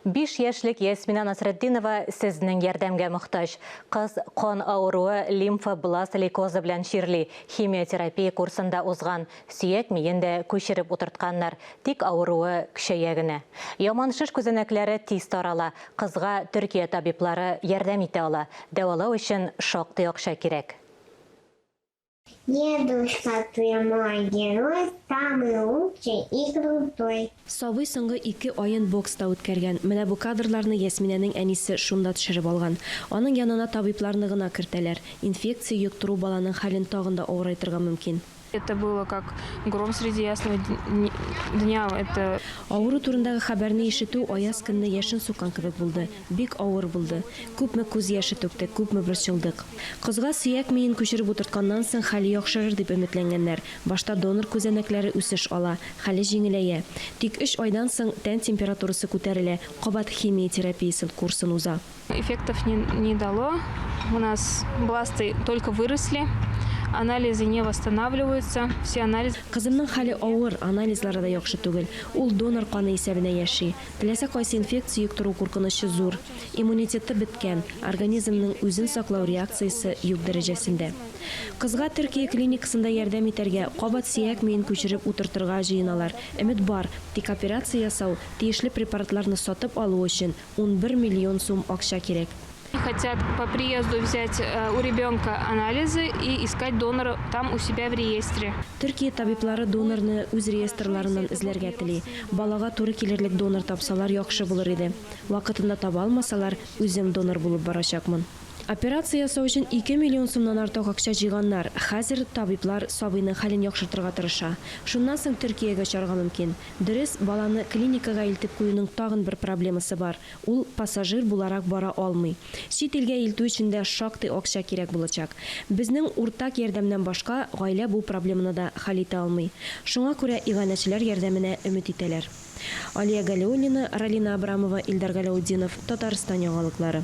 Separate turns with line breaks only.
5 яшьлек Ясмина Насретдинова сезнең ярдәмгә мохтаҗ. Кыз кан авыруы лимфобласт лейкозы белән чирли. Химиотерапия курсында узган. Сөяк миендә күчереп утыртканнар. Тик авыруы көчәя генә. Яман шиш күзәнәкләре тиз тарала. Кызга Төркия табиблары ярдәм итә ала. Дәвалау өчен шактый акча кирәк.
Дедушка, ты мой герой, самый лучший и крутой.
Сабый соңгы 2 айын бокста үткәргән. Менә бу кадрларны Ясминәнең әнисе шунда төшереп алган. Аның янына табибларны гына кертәләр. Инфекция йоктыру баланың хәлен тагын да авырайтырга мөмкин.
Это было как гром среди ясного дня. Это
Авыру турындагы хәбәрне ишетү аяз көнне яшен суккан кебек булды. Бик авыр булды. Күпме күз яше түкте, күпме борчылдык. Кызга сөяк миен күчереп утыртканнан соң хәле яхшырыр дип өметләнгәннәр. Башта донор күзәнәкләре үсеш ала, хәле җиңеләя. Тик 3 айдан соң тән температурасы күтәрелә, кабат химиотерапиясе курсын уза.
эффектов не дало. У нас бласты только выросли. Анализы не восстанавливаются. Все анализы.
Кызымның хәле авыр, анализлары да яхшы түгел. Ул донор каны исәбенә яши. Теләсә кайсы инфекция йоктыру куркынычы зур. Иммунитеты беткән, организмның үзен саклау реакциясе юк дәрәҗәсендә. Кызга Төркия клиникасында ярдәм итәргә, кабат сөяк миен күчереп утыртырга җыеналар. Өмет бар, тик операция ясау, тиешле препаратларны сатып алу өчен 11 миллион сум акча кирәк.
Хотят по приезду взять у ребенка анализы и искать донора там у себя в реестре.
Төркия табиблары донорны үз реестрларыннан эзләргә тели. Балага туры килерлек донор тапсалар яхшы булыр иде. Вакытында таба алмасалар, үзем донор булып барачакмын. Операция ясау өчен 2 миллион сумнан артык акча җыйганнар. Хәзер табиблар сабыйның хәлен яхшыртырга тырыша. Шуннан соң Төркиягә чарга мөмкин. Дөрес, баланы клиникага илтеп куюның тагын бер проблемасы бар. Ул пассажир буларак бара алмый. Чит илгә илтү өчен дә шактый акча кирәк булачак. Безнең уртак ярдәмнән башка гаилә бу проблеманы да хәл итә алмый. Шуңа күрә иганәчеләр ярдәменә өмет итәләр. Алия Галиуллина, Ралина Абрамова, Илдар Галаудинов, Татарстан яңалыклары.